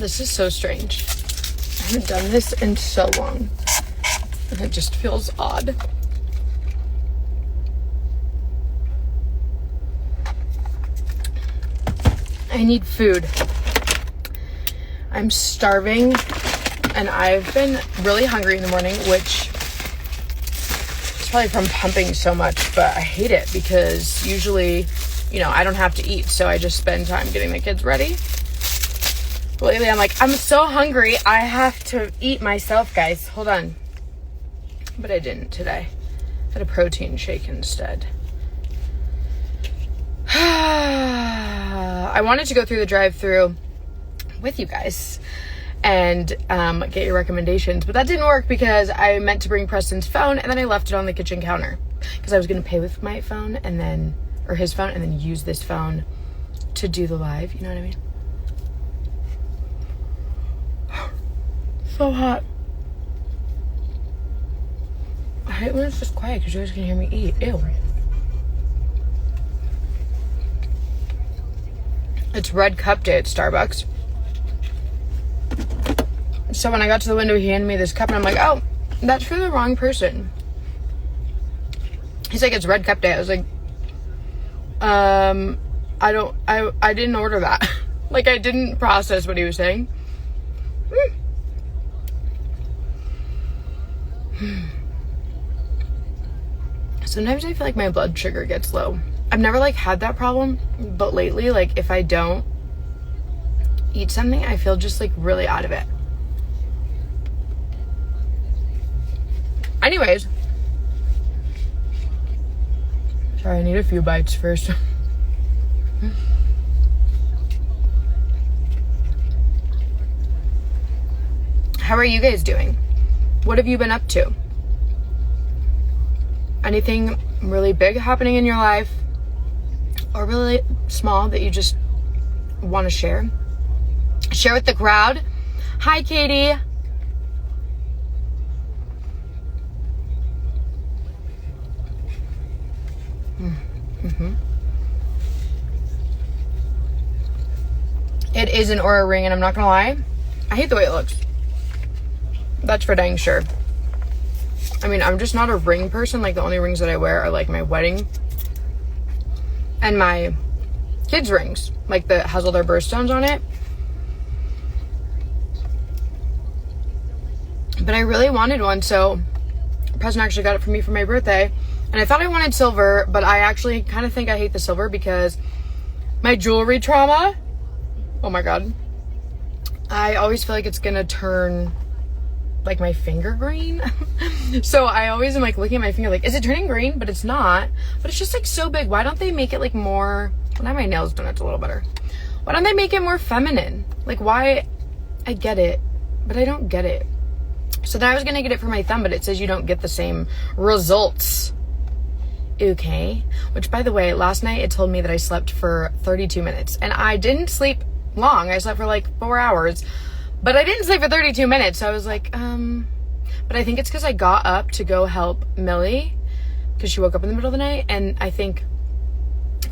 This is so strange. I haven't done this in so long. And it just feels odd. I need food. I'm starving and I've been really hungry in the morning, which is probably from pumping so much, but I hate it because usually, I don't have to eat, so I just spend time getting the kids ready. But lately I'm like, I'm so hungry, I have to eat myself, guys. Hold on. But I didn't today. I had a protein shake instead. I wanted to go through the drive-thru with you guys and get your recommendations, but that didn't work because I meant to bring Preston's phone and then I left it on the kitchen counter because I was going to pay with my phone or his phone, and then use this phone to do the live. You know what I mean? So hot. I hate when it's just quiet because you guys can hear me eat. Ew. It's Red Cup Day at Starbucks. So when I got to the window, he handed me this cup and I'm like, oh, that's for the wrong He's like, it's Red Cup Day. I was like, I didn't order that. Like, I didn't process what he was saying. Sometimes I feel like my blood sugar gets low. I've never had that problem, but lately, if I don't eat something, I feel just really out of it. Anyways, sorry, I need a few bites first. How are you guys doing? What have you been up to? Anything really big happening in your life? Or really small that you just want to share? Share with the crowd. Hi, Katie. Mm-hmm. It is an Oura ring, and I'm not gonna lie, I hate the way it looks. That's for dang sure. I mean, I'm just not a ring person. The only rings that I wear are my wedding and my kids' rings, that has all their birthstones on it. But I really wanted one, so Preston actually got it for me for my birthday. And I thought I wanted silver, but I actually kind of think I hate the silver because my jewelry trauma, oh my God, I always feel like it's gonna turn my finger green. So I always am looking at my finger is it turning green? But it's not. But it's just so big. Why don't they make it more, well, now my nails done it a little better. Why don't they make it more feminine? Why? I get it, but I don't get it. So then I was gonna get it for my thumb, but it says you don't get the same results. Okay. Which, by the way, last night it told me that I slept for 32 minutes and I didn't sleep long. I slept for 4 hours, but I didn't sleep for 32 minutes. So I was but I think it's because I got up to go help Millie because she woke up in the middle of the night, and I think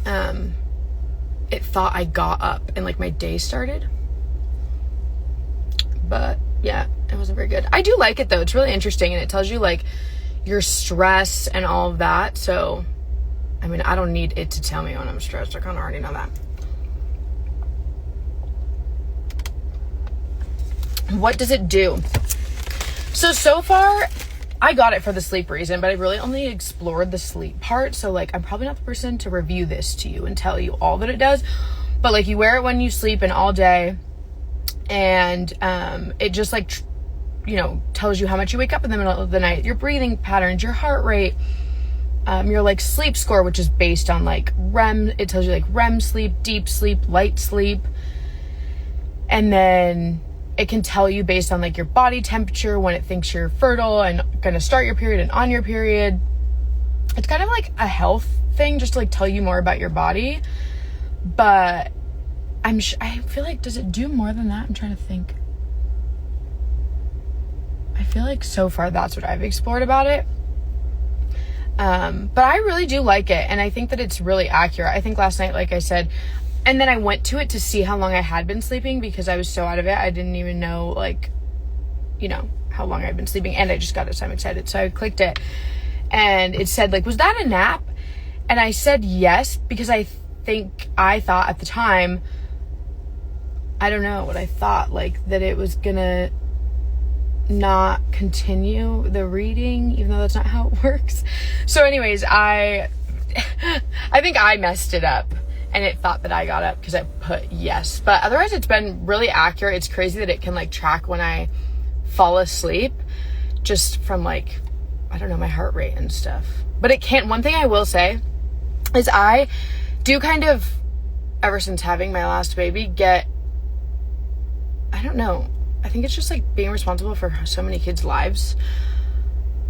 it thought I got up and my day started. But yeah, it wasn't very good. I do like it though. It's really interesting, and it tells you your stress and all of that. So I mean, I don't need it to tell me when I'm stressed. I kind of already know that. What does it do? So far, I got it for the sleep reason, but I really only explored the sleep part. So I'm probably not the person to review this to you and tell you all that it does. But you wear it when you sleep and all day, and it just tells you how much you wake up in the middle of the night, your breathing patterns, your heart rate, your sleep score, which is based on REM. It tells you REM sleep, deep sleep, light sleep, and then it can tell you based on your body temperature when it thinks you're fertile and gonna start your period and on your period. It's kind of a health thing, just to tell you more about your body. But I feel does it do more than that? I'm trying to think. I feel so far that's what I've explored about it. But I really do like it, and I think that it's really accurate. I think last night, like I said, And then I went to it to see how long I had been sleeping because I was so out of it. I didn't even know, like, you know, how long I'd been sleeping. And I just got it, so I'm excited. So I clicked it and it said, like, was that a nap? And I said yes, because I thought at the time, I don't know what I thought, like, that it was gonna not continue the reading, even though that's not how it works. So anyways, I think I messed it up and it thought that I got up because I put yes. But otherwise it's been really accurate. It's crazy that it can like track when I fall asleep just from like, I don't know, my heart rate and stuff. But it can't. One thing I will say is I do kind of, ever since having my last baby, get, I don't know, I think it's just like being responsible for so many kids' lives.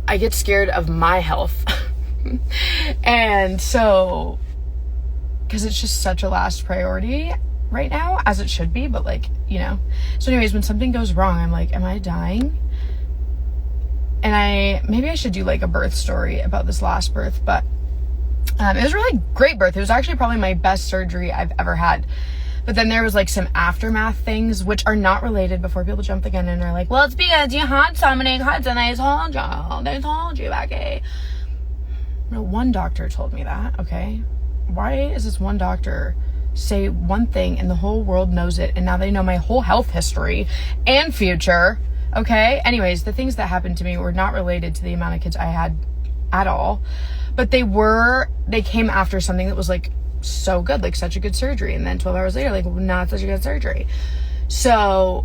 I get scared of my health. And so, because it's just such a last priority right now, as it should be, but like, you know. So anyways, when something goes wrong, I'm like, am I dying? And maybe I should do like a birth story about this last birth, but it was a really great birth. It was actually probably my best surgery I've ever had. But then there was like some aftermath things which are not related before people jump the gun and are like, well, it's because you had so many cuts and they told you, Becky. No, one doctor told me that, okay? Why is this one doctor say one thing and the whole world knows it, and now they know my whole health history and future, okay? Anyways, the things that happened to me were not related to the amount of kids I had at all, but they came after something that was like so good, like such a good surgery, and then 12 hours later, like not such a good surgery. So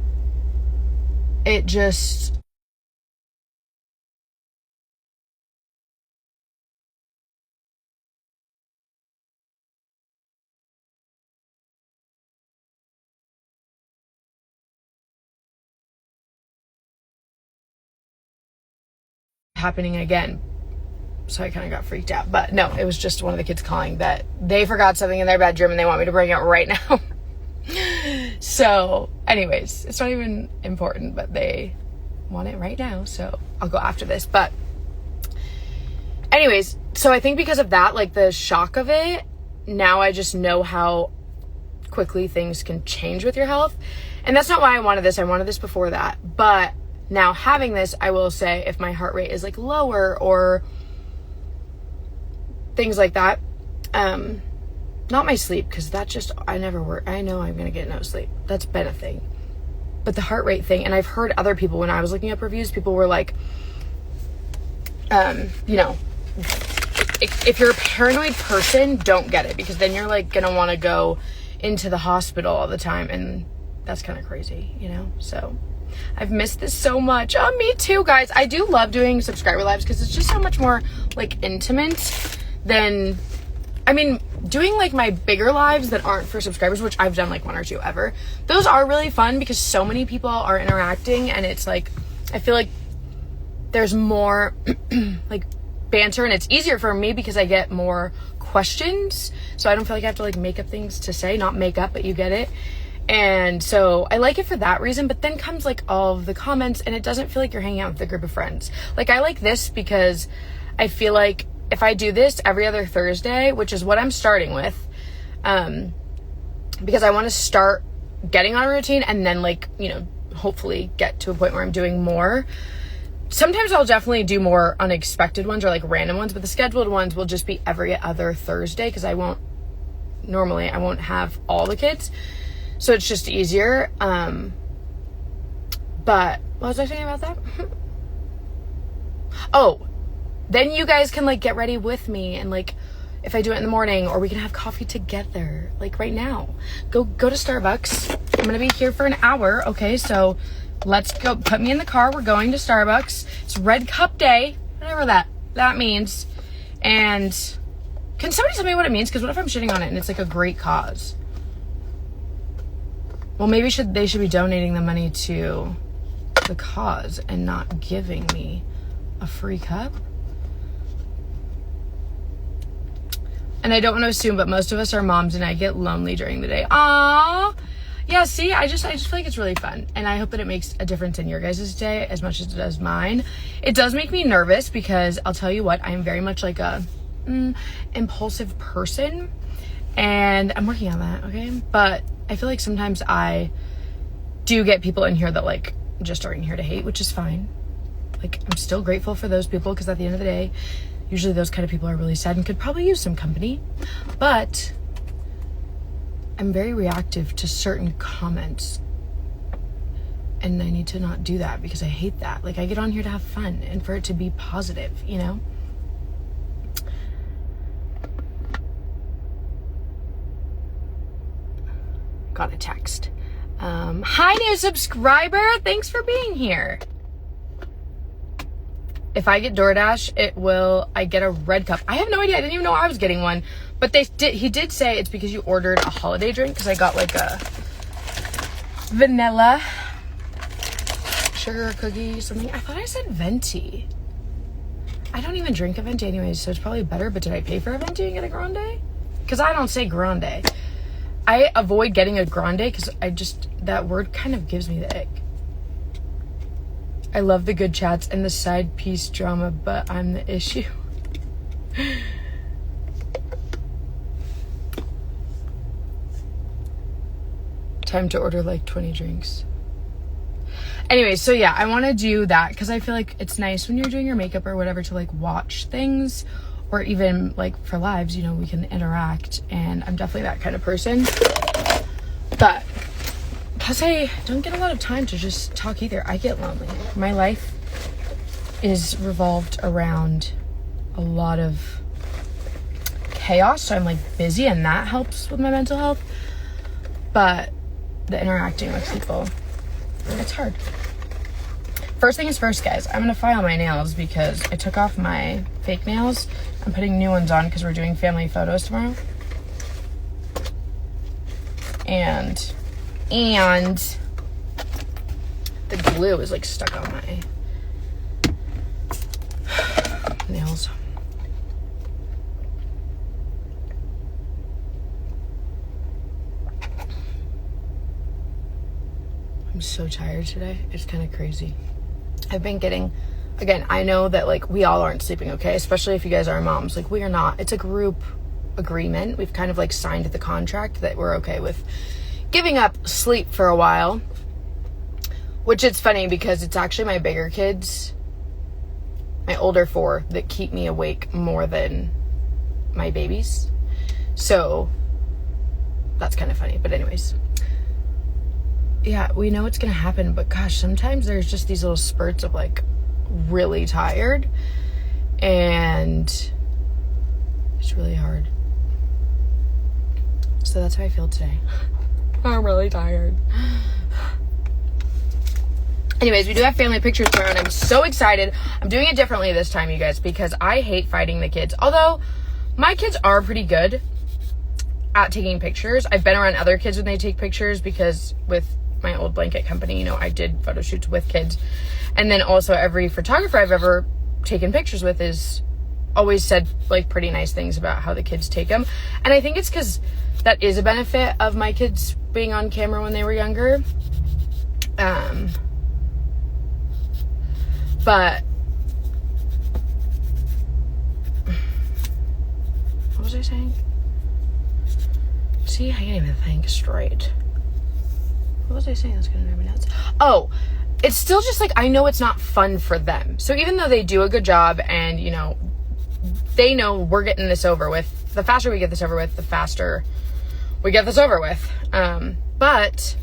it just, happening again. So I kind of got freaked out. But no, it was just one of the kids calling that they forgot something in their bedroom and they want me to bring it right now. So anyways, it's not even important, but they want it right now. So I'll go after this. But anyways, so I think because of that, like the shock of it, now I just know how quickly things can change with your health. And that's not why I wanted this. I wanted this before that. But now having this, I will say, if my heart rate is like lower or things like that, not my sleep, because that just, I never work. I know I'm gonna get no sleep. That's been a thing. But the heart rate thing, and I've heard other people, when I was looking up reviews, people were like, you know, if you're a paranoid person, don't get it, because then you're like gonna want to go into the hospital all the time, and that's kind of crazy, you know. So I've missed this so much. Oh, me too, guys. I do love doing subscriber lives because it's just so much more like intimate than, I mean, doing like my bigger lives that aren't for subscribers, which I've done like one or two ever. Those are really fun because so many people are interacting, and it's like, I feel like there's more like banter, and it's easier for me because I get more questions. So I don't feel like I have to like make up things to say, not make up, but you get it. And so I like it for that reason, but then comes like all of the comments, and it doesn't feel like you're hanging out with a group of friends. Like I like this because I feel like if I do this every other Thursday, which is what I'm starting with, because I want to start getting on a routine and then like, you know, hopefully get to a point where I'm doing more. Sometimes I'll definitely do more unexpected ones or like random ones, but the scheduled ones will just be every other Thursday because I won't have all the kids. So it's just easier. But what was I saying about that? Oh, then you guys can like get ready with me, and like if I do it in the morning, or we can have coffee together, like right now. Go to Starbucks. I'm gonna be here for an hour. Okay, so let's go. Put me in the car. We're going to Starbucks. It's Red Cup Day, whatever that means. And can somebody tell me what it means? Because what if I'm shitting on it and it's like a great cause? Well, maybe they should be donating the money to the cause and not giving me a free cup. And I don't want to assume, but most of us are moms, and I get lonely during the day. Aww. Yeah, see, I just feel like it's really fun, and I hope that it makes a difference in your guys' day as much as it does mine. It does make me nervous because I'll tell you what, I'm very much like a impulsive person, And I'm working on that, okay? But I feel like sometimes I do get people in here that like just are in here to hate, which is fine. Like, I'm still grateful for those people, because at the end of the day, usually those kind of people are really sad and could probably use some company. But I'm very reactive to certain comments, and I need to not do that, because I hate that. Like, I get on here to have fun and for it to be positive, you know? Got a text. Hi, new subscriber. Thanks for being here. If I get DoorDash, I get a red cup. I have no idea. I didn't even know I was getting one. But he did say it's because you ordered a holiday drink, because I got like a vanilla sugar cookie something. I thought I said venti. I don't even drink a venti anyways, so it's probably better. But did I pay for a venti and get a grande? Because I don't say grande. I avoid getting a grande because that word kind of gives me the ick. I love the good chats and the side piece drama, but I'm the issue. Time to order like 20 drinks. Anyway, so yeah, I want to do that because I feel like it's nice when you're doing your makeup or whatever to like watch things, or even like for lives, you know, we can interact, and I'm definitely that kind of person. But plus I don't get a lot of time to just talk either. I get lonely. My life is revolved around a lot of chaos, so I'm like busy, and that helps with my mental health. But the interacting with people, it's hard. First thing is first, guys. I'm gonna file my nails because I took off my fake nails. I'm putting new ones on because we're doing family photos tomorrow. And the glue is like stuck on my nails. I'm so tired today. It's kind of crazy. I've been getting, again, I know that like we all aren't sleeping okay, especially if you guys are moms. Like, we are not. It's a group agreement. We've kind of like signed the contract that we're okay with giving up sleep for a while, which it's funny because it's actually my bigger kids, my older 4, that keep me awake more than my babies. So that's kind of funny. But anyways, yeah, we know it's gonna happen, but gosh, sometimes there's just these little spurts of like really tired, and it's really hard. So that's how I feel today. I'm really tired. Anyways, we do have family pictures tomorrow, and I'm so excited. I'm doing it differently this time, you guys, because I hate fighting the kids. Although my kids are pretty good at taking pictures. I've been around other kids when they take pictures, because with my old blanket company, you know, I did photo shoots with kids. And then also every photographer I've ever taken pictures with is always said like pretty nice things about how the kids take them. And I think it's because that is a benefit of my kids being on camera when they were younger. But what was I saying? See, I can't even think straight. What was I saying? That's gonna drive me nuts. Oh, it's still just like, I know it's not fun for them. So even though they do a good job, and you know, they know we're getting this over with, the faster we get this over with, the faster we get this over with. But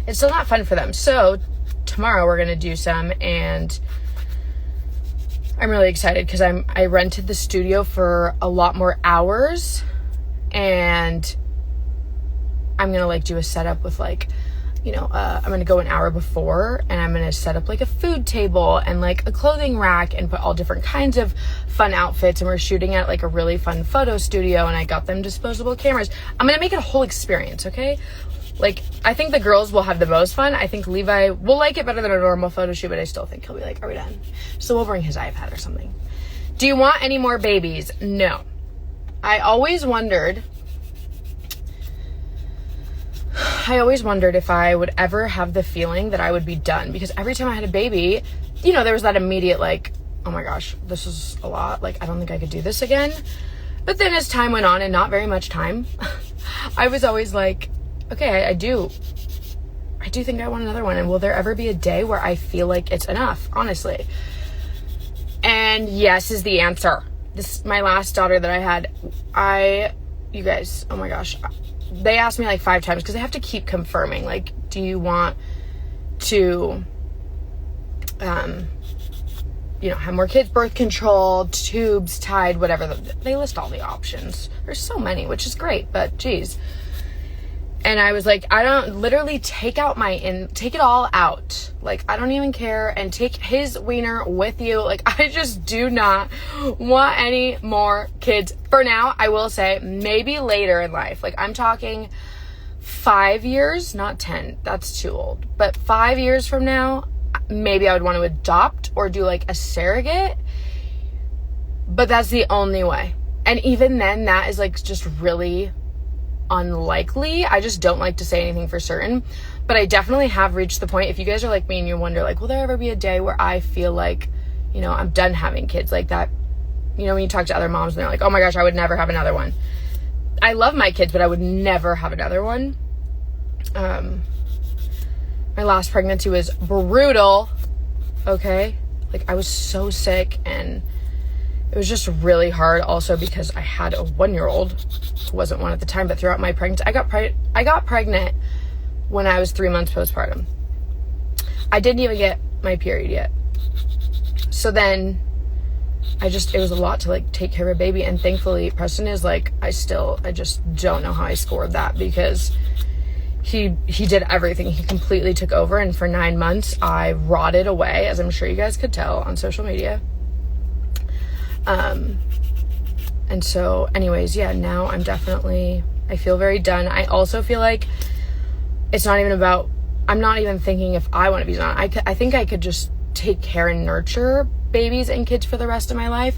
it's still not fun for them. So tomorrow we're gonna do some, and I'm really excited because I rented the studio for a lot more hours, and I'm gonna like do a setup with like, you know, I'm gonna go an hour before, and I'm gonna set up like a food table and like a clothing rack and put all different kinds of fun outfits, and we're shooting at like a really fun photo studio, and I got them disposable cameras. I'm gonna make it a whole experience, okay? Like, I think the girls will have the most fun. I think Levi will like it better than a normal photo shoot, but I still think he'll be like, are we done? So we'll bring his iPad or something. Do you want any more babies? No. I always wondered if I would ever have the feeling that I would be done, because every time I had a baby, you know, there was that immediate like, oh my gosh, this is a lot. Like, I don't think I could do this again. But then as time went on, and not very much time, I was always like, okay, I do think I want another one. And will there ever be a day where I feel like it's enough, honestly? And yes is the answer. My last daughter that I had, you guys, oh my gosh, they asked me like 5 times because they have to keep confirming, like, do you want to, have more kids, birth control, tubes, tied, whatever. They list all the options. There's so many, which is great, but geez. And I was like, I don't, literally take it all out. Like, I don't even care, and take his wiener with you. Like, I just do not want any more kids for now. I will say maybe later in life, like I'm talking 5 years, not 10, that's too old, but 5 years from now, maybe I would want to adopt or do like a surrogate, but that's the only way. And even then, that is like just really unlikely. I just don't like to say anything for certain, but I definitely have reached the point. If you guys are like me and you wonder, like, will there ever be a day where I feel like, I'm done having kids, like that, when you talk to other moms and they're like, oh my gosh, I would never have another one. I love my kids, but I would never have another one. My last pregnancy was brutal. Okay. Like, I was so sick, and it was just really hard also because I had a 1-year-old who wasn't one at the time, but throughout my pregnancy, I got pregnant when I was 3 months postpartum. I didn't even get my period yet. So then it was a lot to like take care of a baby. And thankfully Preston is like, I just don't know how I scored that, because he did everything. He completely took over. And for 9 months I rotted away, as I'm sure you guys could tell on social media. And so anyways, yeah, now I feel very done. I also feel like it's not even about, I'm not even thinking if I want to be done. I think I could just take care and nurture babies and kids for the rest of my life.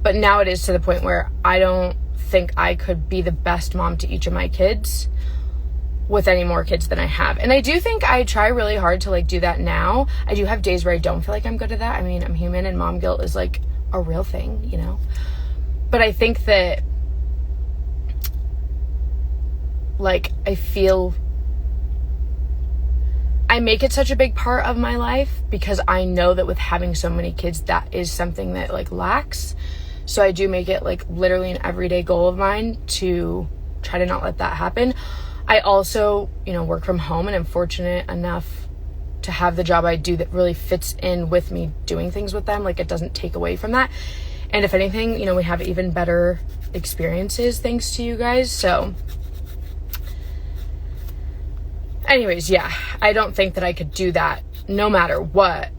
But now it is to the point where I don't think I could be the best mom to each of my kids with any more kids than I have. And I do think I try really hard to like do that now. I do have days where I don't feel like I'm good at that. I mean, I'm human, and mom guilt is like a real thing, but I think that like I make it such a big part of my life because I know that with having so many kids, that is something that like lacks. So I do make it like literally an everyday goal of mine to try to not let that happen. I also, work from home, and I'm fortunate enough to have the job I do that really fits in with me doing things with them. Like, it doesn't take away from that. And if anything, we have even better experiences thanks to you guys. So anyways, yeah, I don't think that I could do that no matter what.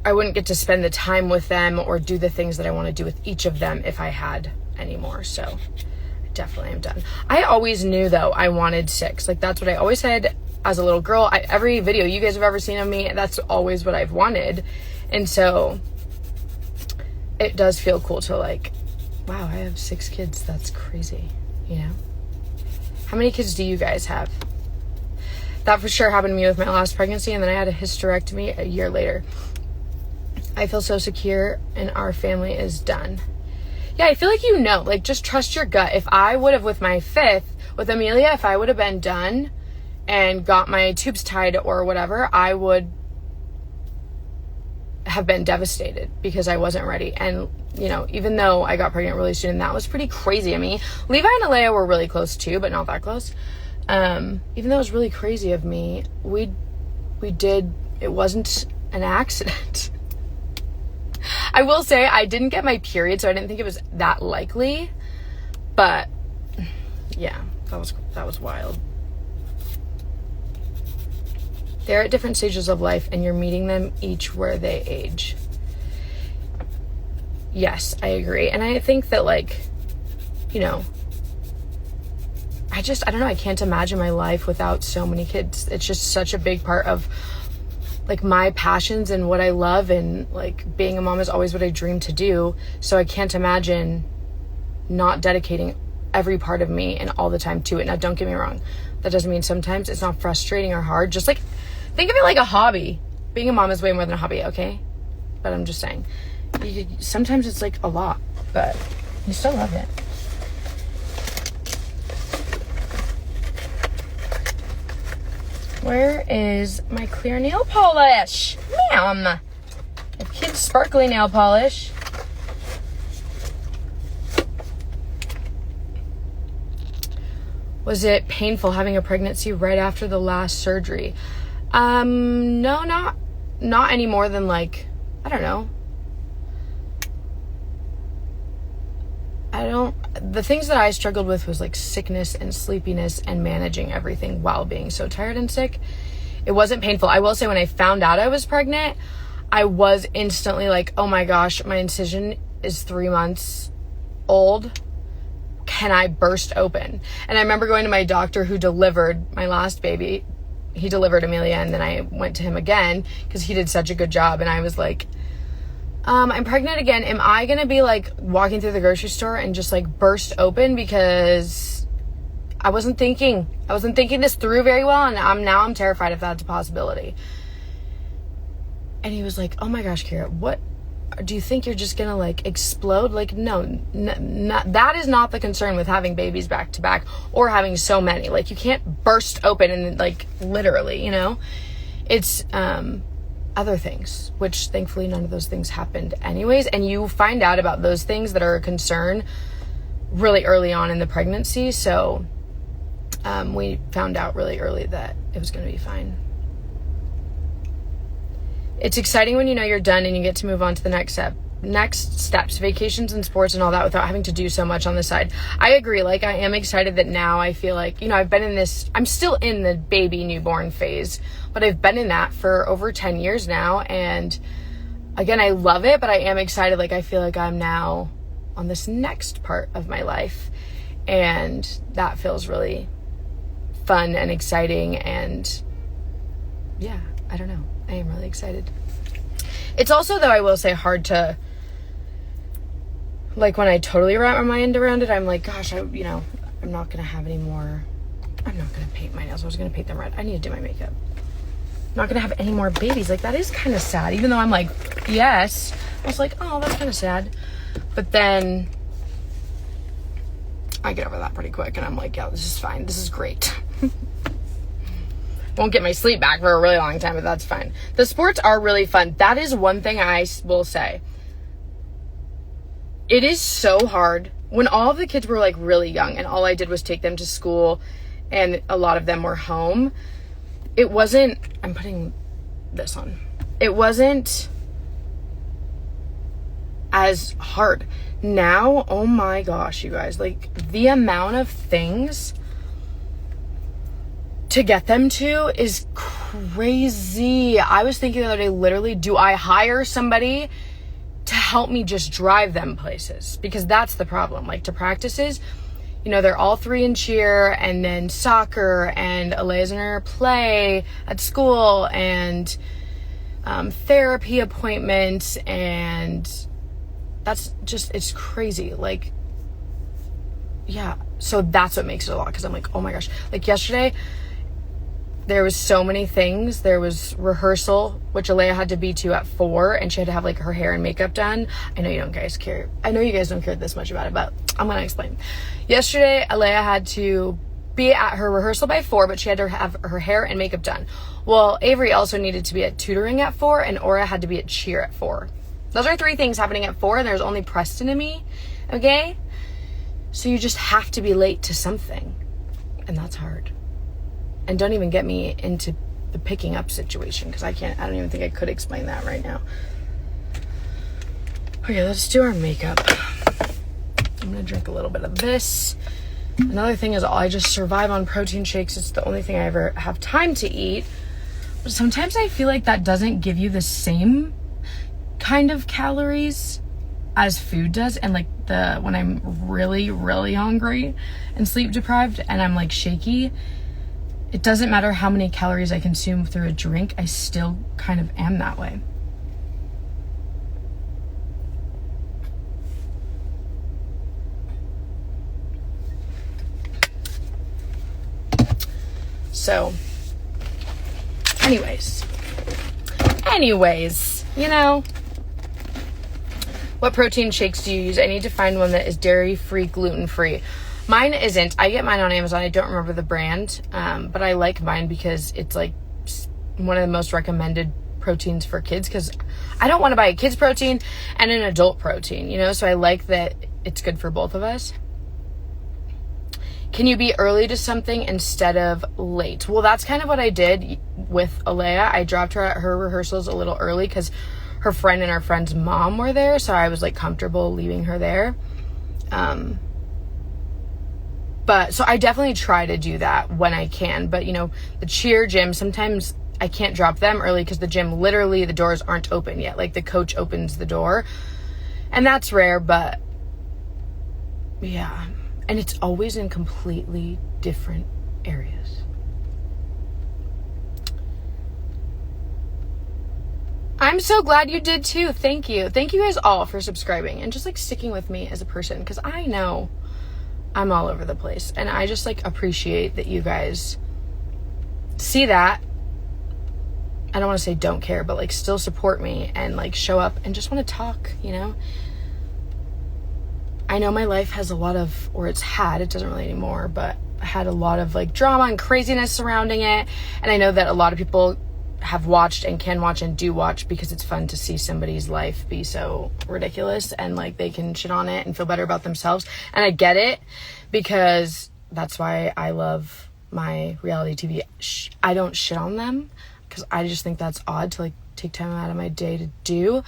I wouldn't get to spend the time with them or do the things that I want to do with each of them if I had any more. So I definitely am done. I always knew though I wanted 6. Like, that's what I always said as a little girl. Every video you guys have ever seen of me, that's always what I've wanted. And so it does feel cool to like, wow, I have 6 kids. That's crazy. How many kids do you guys have? That for sure happened to me with my last pregnancy, and then I had a hysterectomy a year later. I feel so secure, and our family is done. Yeah, I feel like like, just trust your gut. If I would have, with my 5th, with Amelia, if I would have been done and got my tubes tied or whatever, I would have been devastated because I wasn't ready. And, even though I got pregnant really soon, that was pretty crazy of me. Levi and Alea were really close too, but not that close. Even though it was really crazy of me, it wasn't an accident. I will say I didn't get my period, so I didn't think it was that likely, but yeah, that was wild. They're at different stages of life, and you're meeting them each where they age. Yes, I agree. And I think that like, I don't know, I can't imagine my life without so many kids. It's just such a big part of like my passions and what I love, and like being a mom is always what I dream to do. So I can't imagine not dedicating every part of me and all the time to it. Now, don't get me wrong. That doesn't mean sometimes it's not frustrating or hard. Just like, think of it like a hobby. Being a mom is way more than a hobby, okay? But I'm just saying, sometimes it's like a lot, but You still love it. Where is my clear nail polish? Ma'am. I have kids' sparkly nail polish. Was it painful having a pregnancy right after the last surgery? No, not any more than like, I don't know. The things that I struggled with was like sickness and sleepiness and managing everything while being so tired and sick. It wasn't painful. I will say when I found out I was pregnant, I was instantly like, oh my gosh, my incision is 3 months old. Can I burst open? And I remember going to my doctor who delivered my last baby. He delivered Amelia, and then I went to him again because he did such a good job. And I was like, I'm pregnant again. Am I going to be like walking through the grocery store and just like burst open? Because I wasn't thinking this through very well. And I'm terrified if that's a possibility. And he was like, oh my gosh, Kira, what do you think you're just going to like explode? Like, no, that is not the concern with having babies back to back or having so many. Like you can't burst open and like literally, you know, it's, other things, which thankfully none of those things happened anyways. And you find out about those things that are a concern really early on in the pregnancy. So we found out really early that it was going to be fine. It's exciting when you know you're done and you get to move on to the next steps, vacations and sports and all that without having to do so much on the side. I agree. Like I am excited that now I feel like, you know, I'm still in the baby newborn phase, but I've been in that for over 10 years now. And again, I love it, but I am excited. Like I feel like I'm now on this next part of my life, and that feels really fun and exciting. And yeah, I don't know. I am really excited. It's also, though, I will say, hard to, like, when I totally wrap my mind around it, I'm like, gosh, I'm not going to have any more, I'm not going to paint my nails. I was going to paint them red. I need to do my makeup. I'm not going to have any more babies. Like, that is kind of sad. Even though I'm like, yes. I was like, oh, that's kind of sad. But then I get over that pretty quick, and I'm like, yeah, this is fine. This is great. Won't get my sleep back for a really long time, but that's fine. The sports are really fun. That is one thing I will say. It is so hard when all of the kids were like really young and all I did was take them to school and a lot of them were home. It wasn't, I'm putting this on. It wasn't as hard. Now, oh my gosh, you guys, like the amount of things to get them to is crazy. I was thinking the other day, literally, do I hire somebody to help me just drive them places? Because that's the problem. Like to practices, you know, they're all 3 in cheer and then soccer and Alea's in her play at school and therapy appointments, and that's just, it's crazy. Like, yeah. So that's what makes it a lot, because I'm like, oh my gosh. Like yesterday, there was so many things. There was rehearsal, which Alea had to be to at 4, and she had to have like her hair and makeup done. I know you guys don't care this much about it, but I'm gonna explain. Yesterday, Alea had to be at her rehearsal by 4, but she had to have her hair and makeup done. Well, Avery also needed to be at tutoring at 4, and Aura had to be at cheer at 4. Those are 3 things happening at 4, and there's only Preston and me, okay? So you just have to be late to something, and that's hard. And don't even get me into the picking up situation, because I don't even think I could explain that right now. Okay, let's do our makeup. I'm gonna drink a little bit of this. Another thing is I just survive on protein shakes. It's the only thing I ever have time to eat. But sometimes I feel like that doesn't give you the same kind of calories as food does. And like when I'm really, really hungry and sleep deprived and I'm like shaky, it doesn't matter how many calories I consume through a drink, I still kind of am that way. So, anyways, you know, What protein shakes do you use? I need to find one that is dairy-free, gluten-free. Mine isn't. I get mine on Amazon. I don't remember the brand, but I like mine because it's like one of the most recommended proteins for kids, because I don't want to buy a kid's protein and an adult protein, you know, so I like that it's good for both of us. Can you be early to something instead of late? Well, that's kind of what I did with Alea. I dropped her at her rehearsals a little early because her friend and her friend's mom were there, so I was like comfortable leaving her there. But so I definitely try to do that when I can. But, you know, the cheer gym, sometimes I can't drop them early because the gym, literally the doors aren't open yet. Like the coach opens the door and that's rare, but yeah. And it's always in completely different areas. I'm so glad you did too. Thank you. Thank you guys all for subscribing and just like sticking with me as a person, because I know I'm all over the place, and I just like appreciate that you guys see that. I don't want to say don't care, but like still support me and like show up and just want to talk, you know? I know my life has a lot of, or it's had, it doesn't really anymore, but I had a lot of like drama and craziness surrounding it. And I know that a lot of people have watched and can watch and do watch because it's fun to see somebody's life be so ridiculous and like they can shit on it and feel better about themselves. And I get it, because that's why I love my reality TV. I don't shit on them because I just think that's odd to like take time out of my day to do.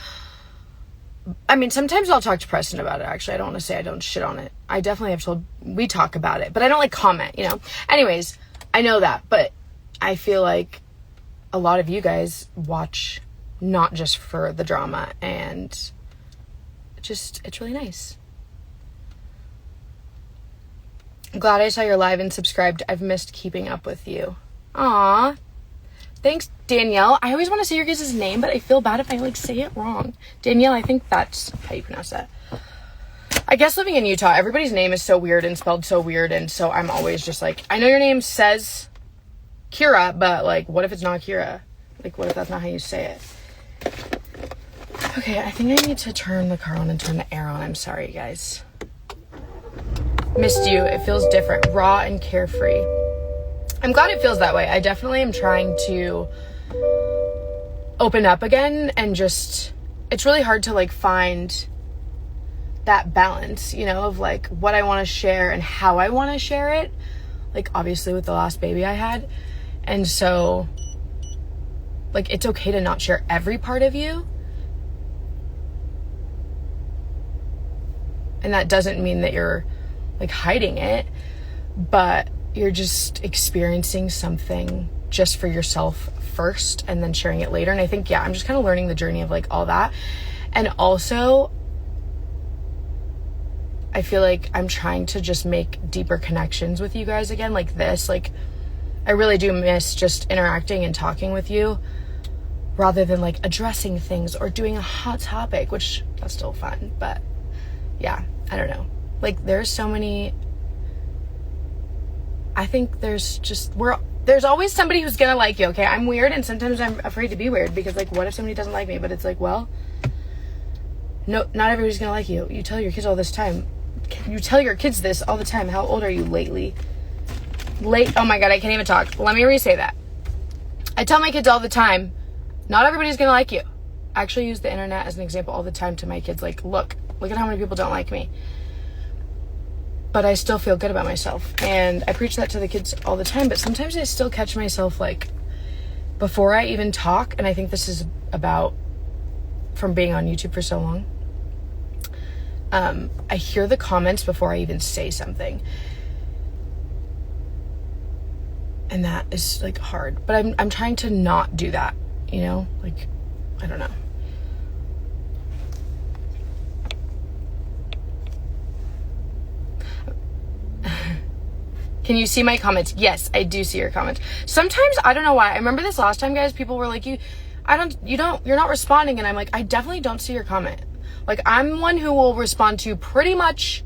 I mean, sometimes I'll talk to Preston about it, actually. I don't want to say I don't shit on it. I definitely have told, we talk about it, but I don't like comment, you know? Anyways, I know that, but I feel like a lot of you guys watch not just for the drama, and just, it's really nice. I'm glad I saw your live and subscribed. I've missed keeping up with you. Aw. Thanks, Danielle. I always want to say your guys' name, but I feel bad if I like say it wrong. Danielle, I think that's how you pronounce that. I guess living in Utah, everybody's name is so weird and spelled so weird, and so I'm always just like, I know your name says Kira, but like, what if it's not Kira? Like, what if that's not how you say it? Okay, I think I need to turn the car on and turn the air on. I'm sorry, guys. Missed you. It feels different, raw and carefree. I'm glad it feels that way. I definitely am trying to open up again, and just, it's really hard to like find that balance, you know, of like what I want to share and how I want to share it. Like obviously with the last baby I had. And so like, it's okay to not share every part of you. And that doesn't mean that you're like hiding it, but you're just experiencing something just for yourself first and then sharing it later. And I think, yeah, I'm just kind of learning the journey of like all that. And also I feel like I'm trying to just make deeper connections with you guys again, like this. Like I really do miss just interacting and talking with you rather than like addressing things or doing a hot topic, which that's still fun. But yeah, I don't know. Like there's so many, I think there's always somebody who's gonna like you, okay? I'm weird, and sometimes I'm afraid to be weird because like, what if somebody doesn't like me? But it's like, well, no, not everybody's gonna like you. You tell your kids all this time. You tell your kids this all the time. How old are you lately? Oh my God, I can't even talk. Let me re-say that. I tell my kids all the time, not everybody's gonna like you. I actually use the internet as an example all the time to my kids. Like, look at how many people don't like me. But I still feel good about myself. And I preach that to the kids all the time, but sometimes I still catch myself like before I even talk, and I think this is about from being on YouTube for so long. I hear the comments before I even say something. And that is like hard, but I'm trying to not do that, you know? Like, I don't know. Can you see my comments? Yes, I do see your comments. Sometimes, I don't know why. I remember this last time, guys, people were like, you're not responding. And I'm like, I definitely don't see your comment. Like, I'm one who will respond to pretty much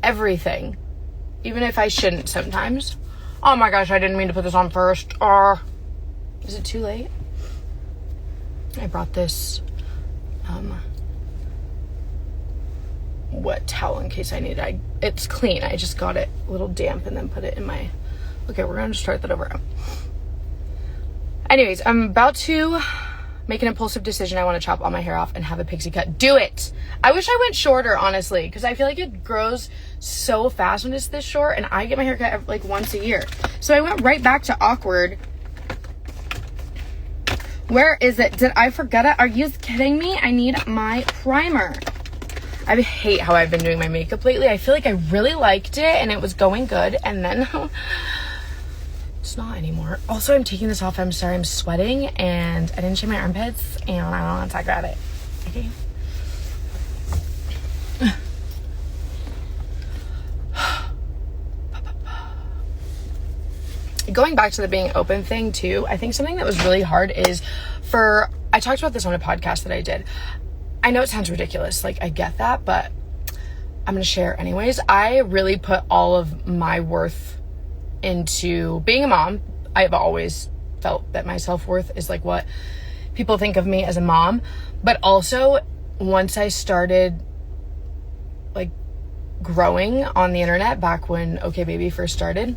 everything, even if I shouldn't sometimes. Oh my gosh, I didn't mean to put this on first. Is it too late? I brought this wet towel in case I need it. It's clean. I just got it a little damp and then put it in my... Okay, we're going to start that over. Anyways, I'm about to make an impulsive decision. I want to chop all my hair off and have a pixie cut. Do it! I wish I went shorter, honestly, because I feel like it grows so fast when it's this short, and I get my hair cut like once a year. So I went right back to awkward. Where is it? Did I forget it? Are you kidding me? I need my primer. I hate how I've been doing my makeup lately. I feel like I really liked it and it was going good, and then it's not anymore. Also, I'm taking this off. I'm sorry, I'm sweating and I didn't shave my armpits and I don't want to talk about it. Okay. Going back to the being open thing too, I think something that was really hard is I talked about this on a podcast that I did. I know it sounds ridiculous, like I get that, but I'm going to share anyways. I really put all of my worth into being a mom. I've always felt that my self-worth is like what people think of me as a mom, but also once I started like growing on the internet back when OK Baby first started,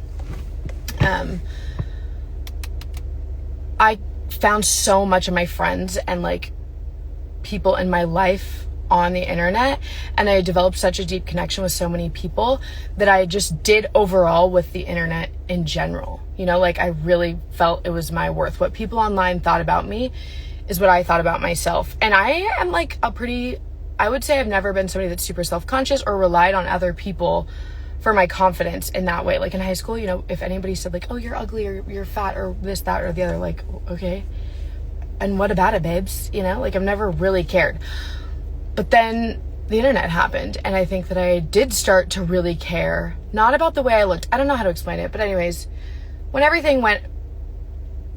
I found so much of my friends and like people in my life on the internet, and I developed such a deep connection with so many people that I just did overall with the internet in general. You know, like I really felt it was my worth. What people online thought about me is what I thought about myself. And I am like I would say I've never been somebody that's super self-conscious or relied on other people for my confidence in that way. Like in high school, you know, if anybody said like, oh, you're ugly or you're fat or this, that, or the other, like, okay. And what about it, babes? You know, like I've never really cared. But then the internet happened, and I think that I did start to really care, not about the way I looked. I don't know how to explain it, but anyways, when everything went,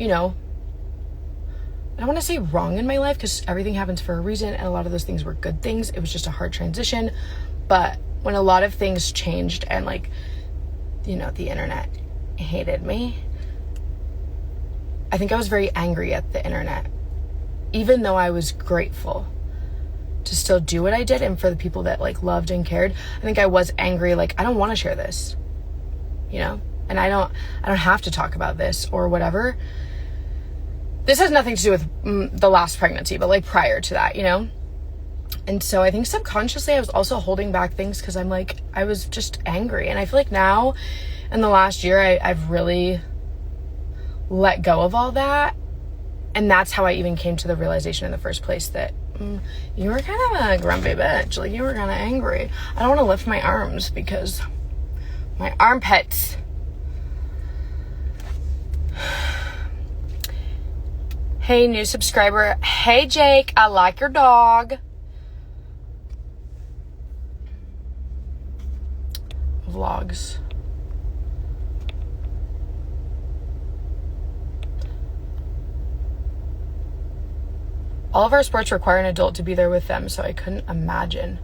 you know, I don't want to say wrong in my life because everything happens for a reason, and a lot of those things were good things. It was just a hard transition. But when a lot of things changed and like, you know, the internet hated me, I think I was very angry at the internet, even though I was grateful to still do what I did and for the people that like loved and cared. I think I was angry, like I don't want to share this, you know, and I don't have to talk about this or whatever. This has nothing to do with the last pregnancy, but like prior to that, you know. And so I think subconsciously I was also holding back things because I'm like, I was just angry. And I feel like now in the last year, I've really let go of all that. And that's how I even came to the realization in the first place that you were kind of a grumpy bitch. Like you were kind of angry. I don't want to lift my arms because my armpits. Hey, new subscriber. Hey, Jake, I like your dog. Vlogs. All of our sports require an adult to be there with them, so I couldn't imagine.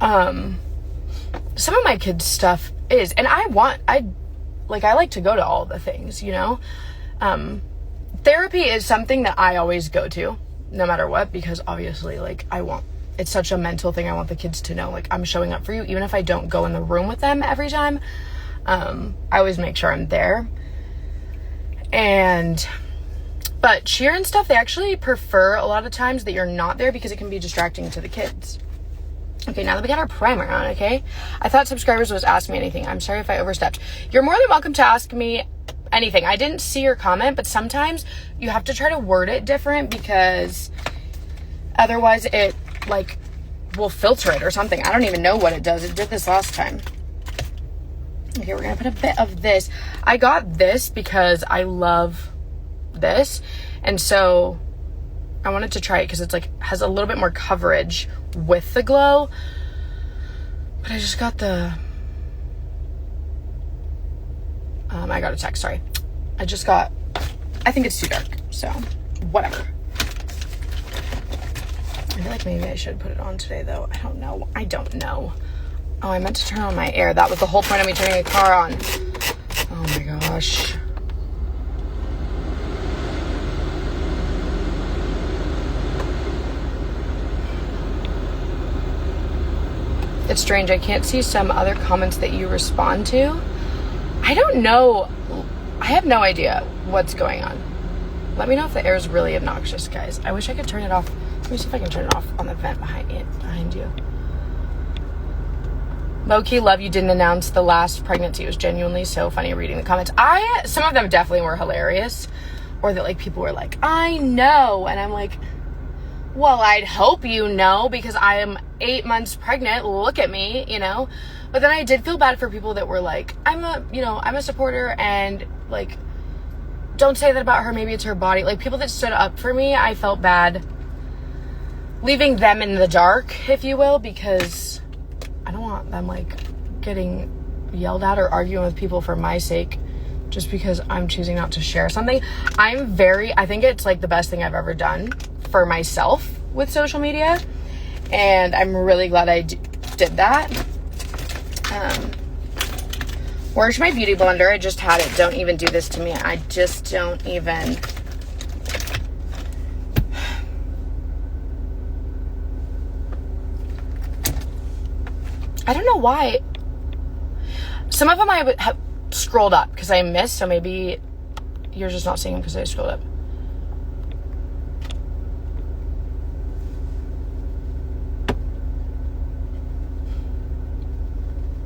Some of my kids' stuff is, and I like to go to all the things, you know. Therapy is something that I always go to, no matter what, because obviously, like, it's such a mental thing. I want the kids to know, like, I'm showing up for you, even if I don't go in the room with them every time. I always make sure I'm there. But cheer and stuff, they actually prefer a lot of times that you're not there because it can be distracting to the kids. Okay, now that we got our primer on, okay? I thought subscribers was ask me anything. I'm sorry if I overstepped. You're more than welcome to ask me anything. I didn't see your comment, but sometimes you have to try to word it different because otherwise it, like, will filter it or something. I don't even know what it does. It did this last time. Okay, we're gonna put a bit of this. I got this because I love this, and so I wanted to try it because it's like has a little bit more coverage with the glow. But I just got the I got a text, sorry. I think it's too dark, so whatever. I feel like maybe I should put it on today though. I don't know. Oh, I meant to turn on my air. That was the whole point of me turning the car on. Oh my gosh. It's strange. I can't see some other comments that you respond to. I don't know. I have no idea what's going on. Let me know if the air is really obnoxious, guys. I wish I could turn it off. Let me see if I can turn it off on the vent behind you. Low-key love you didn't announce the last pregnancy. It was genuinely so funny reading the comments. Some of them definitely were hilarious. Or that, like, people were like, I know. And I'm like, well, I'd hope you know, because I am 8 months pregnant. Look at me, you know. But then I did feel bad for people that were like, I'm a supporter, and, like, don't say that about her. Maybe it's her body. Like, people that stood up for me, I felt bad leaving them in the dark, if you will, because I don't want them, like, getting yelled at or arguing with people for my sake just because I'm choosing not to share something. I think it's, like, the best thing I've ever done for myself with social media, and I'm really glad I did that. Where's my beauty blender? I just had it. Don't even do this to me. I just don't even. I don't know why. Some of them I would have scrolled up because I missed, so maybe you're just not seeing them because I scrolled up.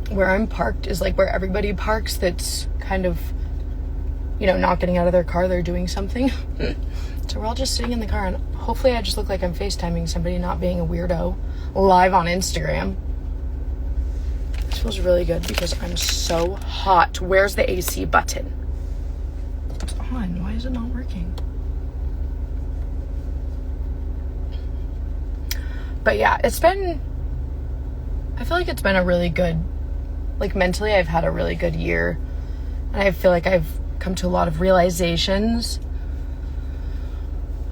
Where I'm parked is like where everybody parks that's kind of, not getting out of their car. They're doing something. So we're all just sitting in the car, and hopefully I just look like I'm FaceTiming somebody, not being a weirdo live on Instagram. This feels really good because I'm so hot. Where's the AC button? It's on. Why is it not working? But yeah, I feel like it's been a really good, like, mentally, I've had a really good year, and I feel like I've come to a lot of realizations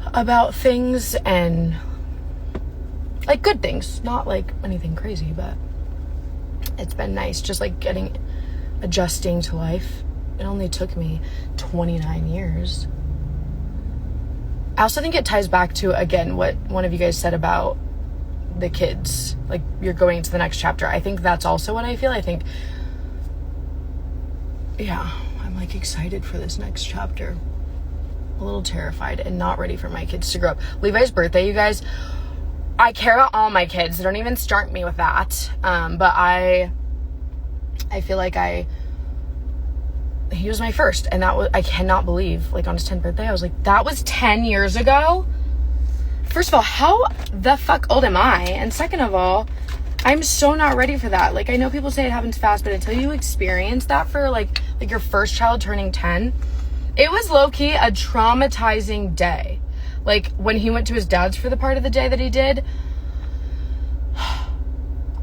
about things, and, like, good things, not, like, anything crazy, but it's been nice, just, like, adjusting to life. It only took me 29 years. I also think it ties back to, again, what one of you guys said about the kids, like, you're going into the next chapter. I think that's also what I feel. I think, yeah, I'm, like, excited for this next chapter, a little terrified and not ready for my kids to grow up. Levi's birthday, you guys, I care about all my kids. Don't even start me with that. But I feel like he was my first, and I cannot believe, like, on his 10th birthday, I was like, that was 10 years ago. First of all, how the fuck old am I? And second of all, I'm so not ready for that. Like, I know people say it happens fast, but until you experience that for, like your first child turning 10, it was low-key a traumatizing day. Like, when he went to his dad's for the part of the day that he did,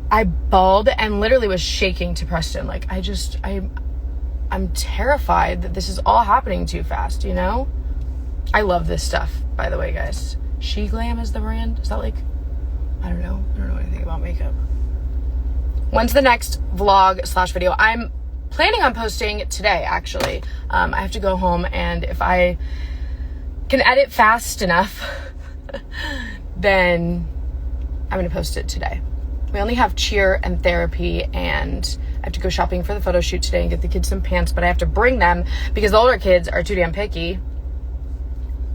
I bawled and literally was shaking to Preston. Like, I'm terrified that this is all happening too fast, I love this stuff, by the way, guys. She Glam is the brand. Is that, like, I don't know anything about makeup. When's the next vlog/video? I'm planning on posting today, actually. I have to go home, and if I can edit fast enough, then I'm going to post it today. We only have cheer and therapy, and I have to go shopping for the photo shoot today and get the kids some pants, but I have to bring them because the older kids are too damn picky.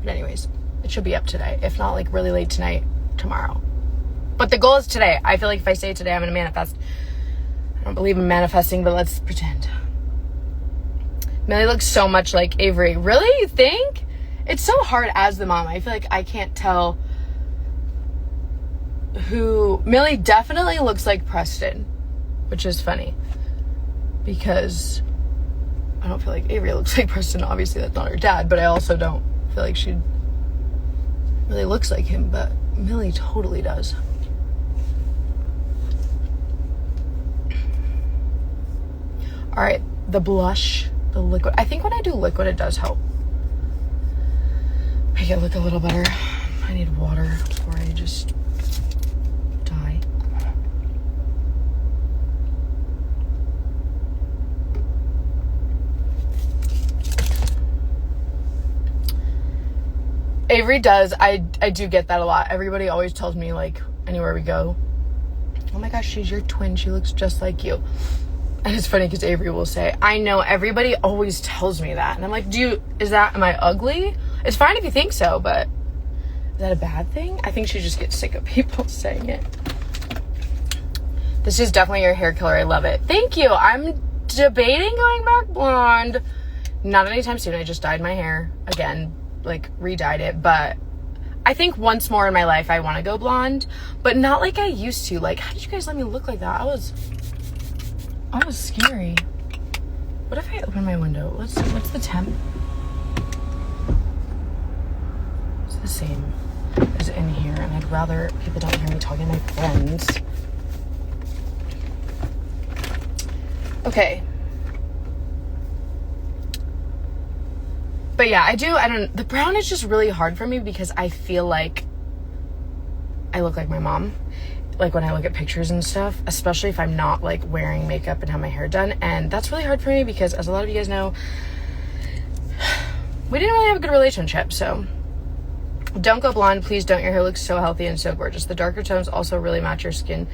But anyways, it should be up today. If not, like, really late tonight, tomorrow. But the goal is today. I feel like if I say it today, I'm going to manifest. I don't believe in manifesting, but let's pretend. Millie looks so much like Avery. Really? You think? It's so hard as the mom. I feel like I can't tell who. Millie definitely looks like Preston, which is funny because I don't feel like Avery looks like Preston. Obviously, that's not her dad, but I also don't feel like she really looks like him, but Millie totally does. All right, the blush, the liquid. I think when I do liquid, it does help make it look a little better. I need water before I just die. Avery does. I do get that a lot. Everybody always tells me, like, anywhere we go, oh my gosh, she's your twin. She looks just like you. And it's funny because Avery will say, I know, everybody always tells me that. And I'm like, am I ugly? It's fine if you think so, but is that a bad thing? I think she just gets sick of people saying it. This is definitely your hair color. I love it. Thank you. I'm debating going back blonde. Not anytime soon. I just dyed my hair again, like re-dyed it. But I think once more in my life, I want to go blonde, but not like I used to. Like, how did you guys let me look like that? I was scary. What if I open my window? What's the temp? It's the same as in here, and I'd rather people don't hear me talking to my friends. Okay. But yeah, the brown is just really hard for me because I feel like I look like my mom. Like when I look at pictures and stuff, especially if I'm not like wearing makeup and have my hair done. And that's really hard for me because, as a lot of you guys know, we didn't really have a good relationship. So don't go blonde, please don't. Your hair looks so healthy and so gorgeous. The darker tones also really match your skin,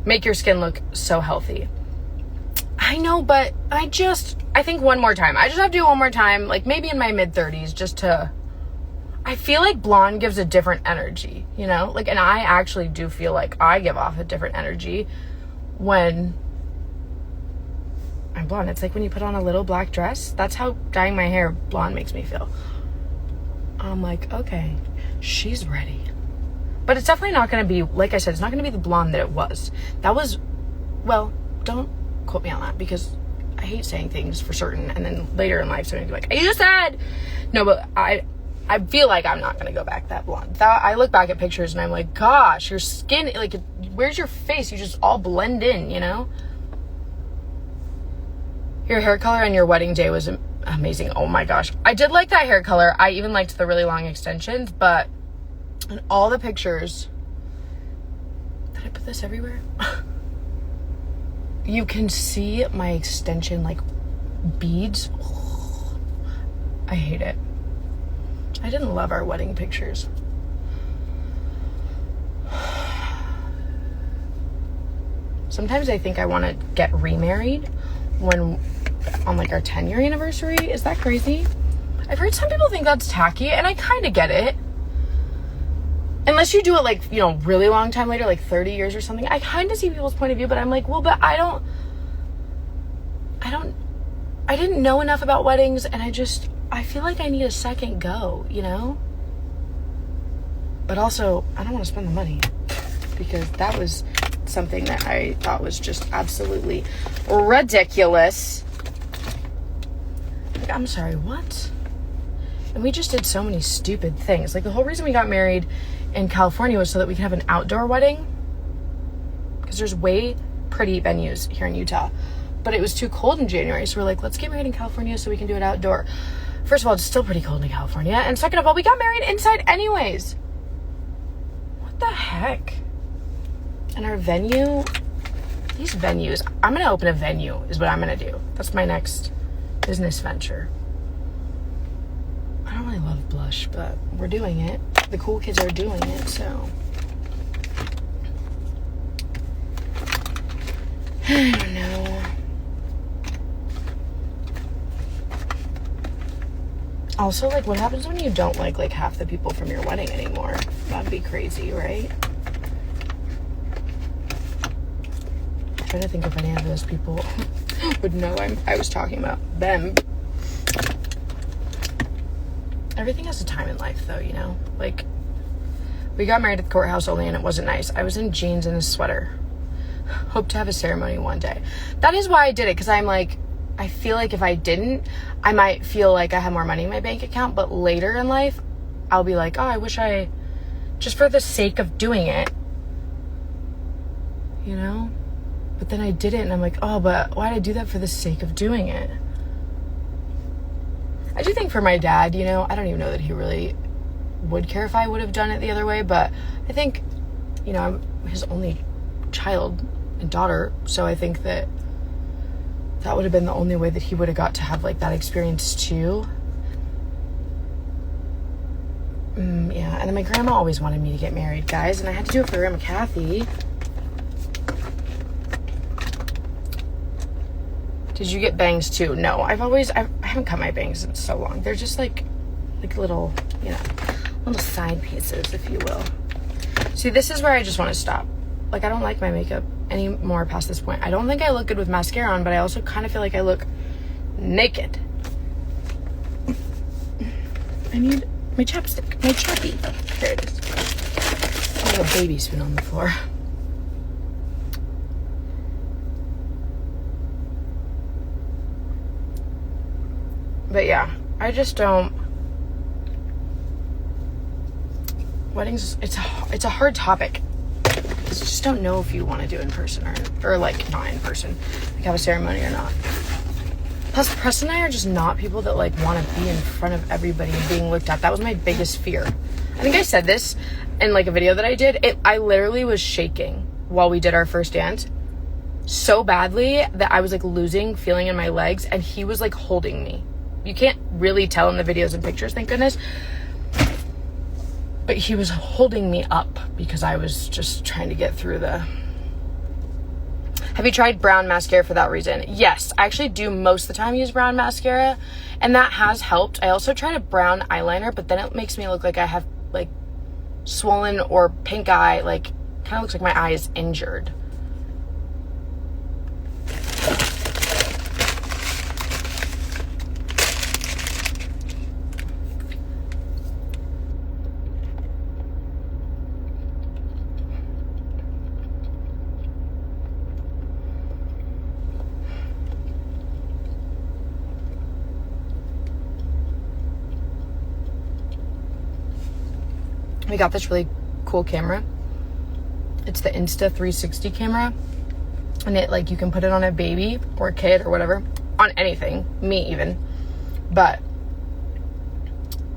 make your skin look so healthy. I know, but I think one more time. I just have to do it one more time, like maybe in my mid-30s, I feel like blonde gives a different energy, you know? Like, and I actually do feel like I give off a different energy when I'm blonde. It's like when you put on a little black dress. That's how dyeing my hair blonde makes me feel. I'm like, okay, she's ready. But it's definitely not going to be, like I said, it's not going to be the blonde that it was. Well, don't quote me on that because I hate saying things for certain. And then later in life, somebody's like, you said. No, but I feel like I'm not going to go back that blonde. I look back at pictures and I'm like, gosh, your skin, like, where's your face? You just all blend in, you know? Your hair color on your wedding day was amazing. Oh my gosh. I did like that hair color. I even liked the really long extensions, but in all the pictures, did I put this everywhere? You can see my extension, like, beads. Oh, I hate it. I didn't love our wedding pictures. Sometimes I think I want to get remarried on like our 10-year anniversary. Is that crazy? I've heard some people think that's tacky, and I kind of get it. Unless you do it like, you know, really long time later, like 30 years or something. I kind of see people's point of view, but I'm like, well, but I didn't know enough about weddings, and I feel like I need a second go, you know? But also, I don't want to spend the money because that was something that I thought was just absolutely ridiculous. Like, I'm sorry, what? And we just did so many stupid things. Like, the whole reason we got married in California was so that we could have an outdoor wedding because there's way pretty venues here in Utah. But it was too cold in January, so we're like, let's get married in California so we can do it outdoor. First of all, it's still pretty cold in California. And second of all, we got married inside anyways. What the heck? And our venue, these venues, I'm going to open a venue is what I'm going to do. That's my next business venture. I don't really love blush, but we're doing it. The cool kids are doing it, so. I don't know. Also, like, what happens when you don't like half the people from your wedding anymore? That'd be crazy, right? I'm trying to think if any of those people would know I was talking about them. Everything has a time in life, though, you know? Like, we got married at the courthouse only, and it wasn't nice. I was in jeans and a sweater. Hope to have a ceremony one day. That is why I did it, because I'm like, I feel like if I didn't, I might feel like I have more money in my bank account, but later in life, I'll be like, oh, I wish just for the sake of doing it, you know? But then I did it, and I'm like, oh, but why did I do that for the sake of doing it? I do think for my dad, you know, I don't even know that he really would care if I would have done it the other way, but I think, you know, I'm his only child and daughter, so I think that would have been the only way that he would have got to have, like, that experience too. Yeah, and then my grandma always wanted me to get married, guys, and I had to do it for Grandma Kathy. Did you get bangs too? No, I haven't cut my bangs in so long. They're just like little, you know, little side pieces, if you will. See, this is where I just want to stop. Like, I don't like my makeup anymore past this point. I don't think I look good with mascara on, but I also kind of feel like I look naked. I need my chapstick, my chappy. There it is. I have a baby spoon on the floor. But yeah, I just don't. Weddings, it's a hard topic. I just don't know if you want to do it in person or like not in person, like have a ceremony or not. Plus, Preston and I are just not people that like want to be in front of everybody and being looked at. That was my biggest fear. I think I said this in like a video that I did. I literally was shaking while we did our first dance so badly that I was like losing feeling in my legs, and he was like holding me. You can't really tell in the videos and pictures, thank goodness. But he was holding me up because I was just trying to get through the... Have you tried brown mascara for that reason? Yes, I actually do most of the time use brown mascara, and that has helped. I also tried a brown eyeliner, but then it makes me look like I have like swollen or pink eye, like kind of looks like my eye is injured. We got this really cool camera. It's the Insta360 camera, and it like you can put it on a baby or a kid or whatever, on anything, me even. But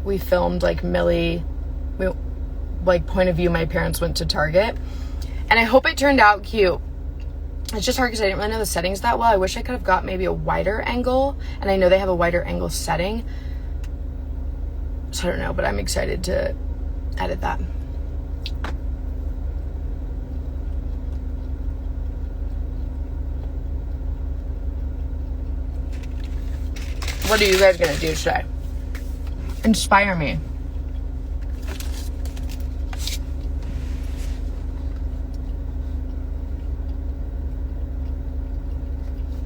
we filmed like Millie, like point of view, my parents went to Target, and I hope it turned out cute. It's just hard because I didn't really know the settings that well. I wish I could have got maybe a wider angle, and I know they have a wider angle setting, so I don't know, but I'm excited to edit that. What are you guys gonna do today? Inspire me.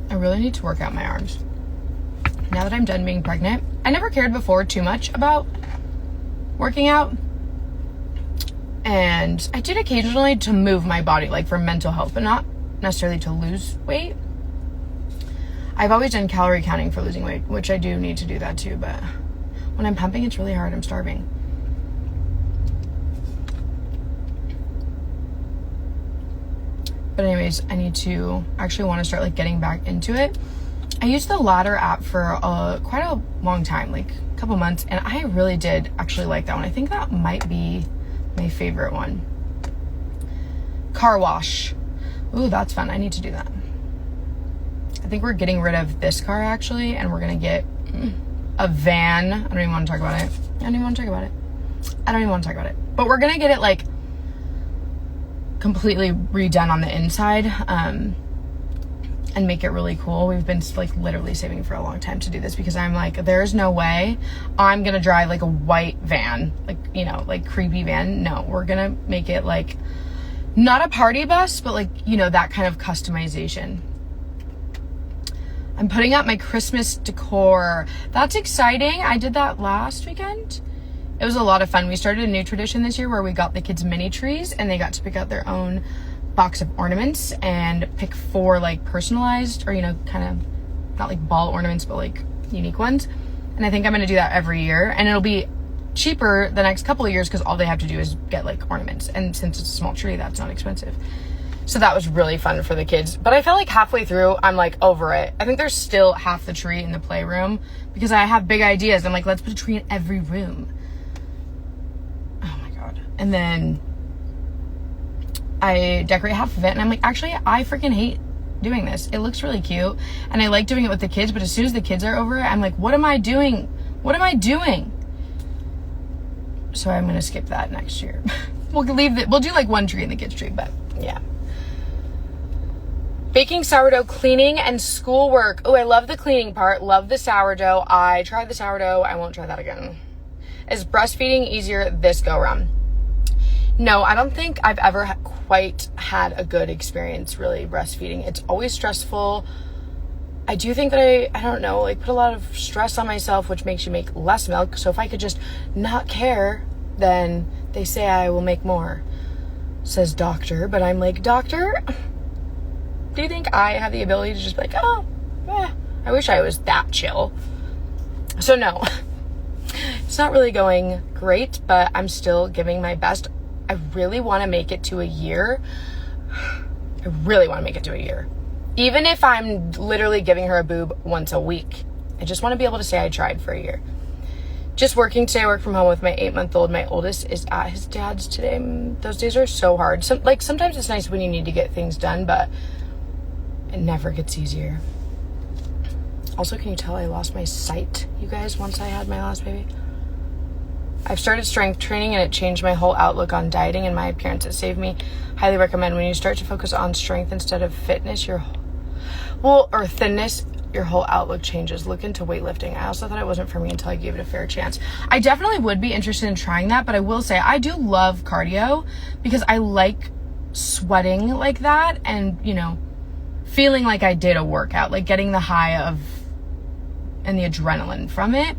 I really need to work out my arms. Now that I'm done being pregnant, I never cared before too much about working out. And I did occasionally to move my body, like for mental health, but not necessarily to lose weight. I've always done calorie counting for losing weight, which I do need to do that too, but when I'm pumping, it's really hard. I'm starving. But anyways, I need to actually want to start like getting back into it. I used the Ladder app for quite a long time, like a couple months, and I really did actually like that one. I think that might be my favorite one. Car wash. Ooh, that's fun. I need to do that. I think we're getting rid of this car actually, and we're gonna get a van. I don't even want to talk about it. I don't even want to talk about it. But we're gonna get it like completely redone on the inside, and make it really cool. We've been like literally saving for a long time to do this because I'm like, there's no way I'm gonna drive like a white van, like, you know, like creepy van. No, we're gonna make it like not a party bus, but like, you know, that kind of customization. I'm putting up my Christmas decor. That's exciting. I did that last weekend. It was a lot of fun. We started a new tradition this year where we got the kids mini trees and they got to pick out their own box of ornaments and pick 4 like personalized, or, you know, kind of not like ball ornaments, but like unique ones. And I think I'm going to do that every year, and it'll be cheaper the next couple of years because all they have to do is get like ornaments. And since it's a small tree, that's not expensive. So that was really fun for the kids. But I felt like halfway through, I'm like over it. I think there's still half the tree in the playroom because I have big ideas. I'm like, let's put a tree in every room. Oh my God. And then I decorate half of it, and I'm like, actually, I freaking hate doing this. It looks really cute, and I like doing it with the kids, but as soon as the kids are over it, I'm like, what am I doing? What am I doing? So I'm gonna skip that next year. We'll do like one tree in the kids' tree, but yeah. Baking sourdough, cleaning, and schoolwork. Oh, I love the cleaning part. Love the sourdough. I tried the sourdough. I won't try that again. Is breastfeeding easier this go around? No, I don't think I've ever quite had a good experience really breastfeeding. It's always stressful. I do think that I don't know, like put a lot of stress on myself, which makes you make less milk. So if I could just not care, then they say I will make more, says doctor. But I'm like, doctor, do you think I have the ability to just be like, oh, I wish I was that chill. So no, it's not really going great, but I'm still giving my best. I really want to make it to a year. I really want to make it to a year. Even if I'm literally giving her a boob once a week. I just want to be able to say I tried for a year. Just working today. I work from home with my 8-month-old. My oldest is at his dad's today. Those days are so hard. Sometimes it's nice when you need to get things done, but it never gets easier. Also, can you tell I lost my sight, you guys, once I had my last baby? I've started strength training and it changed my whole outlook on dieting and my appearance. It saved me. Highly recommend. When you start to focus on strength instead of fitness, or thinness, your whole outlook changes. Look into weightlifting. I also thought it wasn't for me until I gave it a fair chance. I definitely would be interested in trying that, but I will say I do love cardio because I like sweating like that and, feeling like I did a workout, like getting the high of and the adrenaline from it.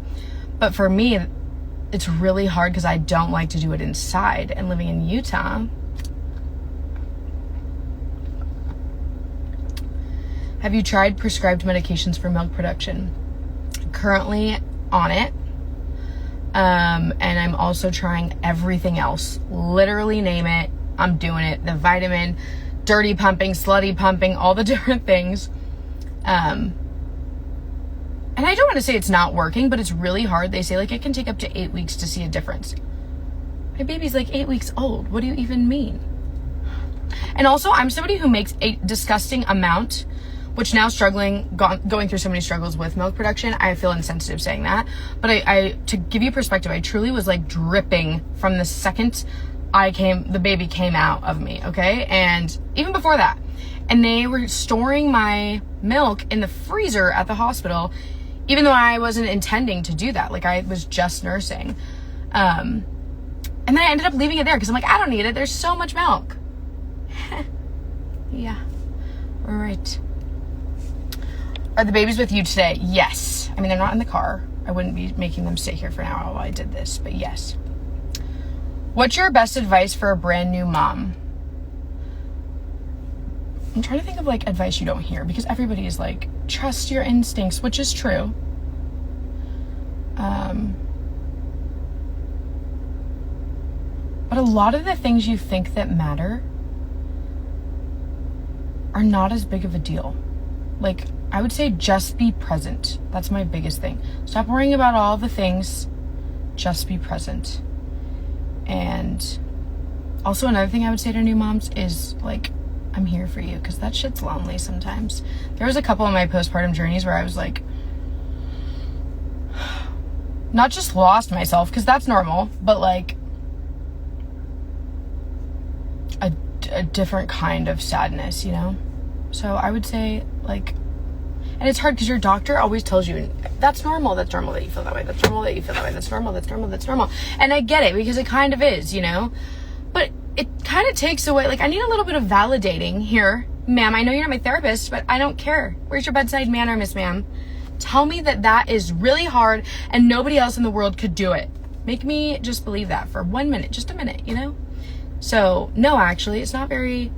But for me, it's really hard because I don't like to do it inside, and living in Utah. Have you tried prescribed medications for milk production? Currently on it. And I'm also trying everything else. Literally name it. I'm doing it. The vitamin, dirty pumping, slutty pumping, all the different things. And I don't want to say it's not working, but it's really hard. They say it can take up to 8 weeks to see a difference. My baby's 8 weeks old. What do you even mean? And also, I'm somebody who makes a disgusting amount, which now going through so many struggles with milk production, I feel insensitive saying that. But I to give you perspective, I truly was dripping from the second the baby came out of me, okay? And even before that. And they were storing my milk in the freezer at the hospital, even though I wasn't intending to do that. I was just nursing. And then I ended up leaving it there because I'm I don't need it. There's so much milk. Yeah. All right. Are the babies with you today? Yes. I mean, they're not in the car. I wouldn't be making them sit here for an hour while I did this, but yes. What's your best advice for a brand new mom? I'm trying to think of advice you don't hear, because everybody is trust your instincts, which is true. But a lot of the things you think that matter are not as big of a deal. I would say just be present. That's my biggest thing. Stop worrying about all the things. Just be present. And also another thing I would say to new moms is I'm here for you, because that shit's lonely sometimes. There was a couple of my postpartum journeys where I was not just lost myself, because that's normal, but a different kind of sadness, So I would say and it's hard because your doctor always tells you that's normal that you feel that way, that's normal that you feel that way, that's normal. And I get it, because it kind of is, but it kind of takes away, I need a little bit of validating here. Ma'am, I know you're not my therapist, but I don't care. Where's your bedside manner, Miss Ma'am? Tell me that is really hard and nobody else in the world could do it. Make me just believe that for 1 minute, just a minute, So no, actually, it's not very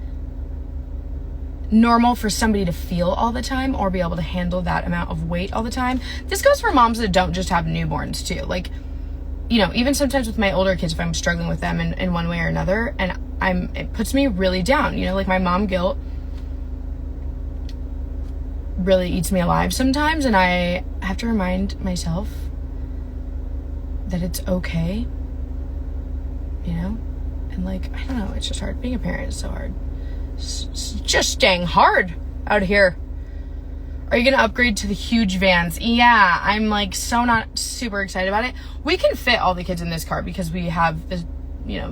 normal for somebody to feel all the time or be able to handle that amount of weight all the time. This goes for moms that don't just have newborns too. Even sometimes with my older kids, if I'm struggling with them in one way or another, and it puts me really down, my mom guilt really eats me alive sometimes, and I have to remind myself that it's okay, and I don't know, it's just hard. Being a parent is so hard. It's just dang hard out here. Are you going to upgrade to the huge vans? Yeah, I'm so not super excited about it. We can fit all the kids in this car because we have the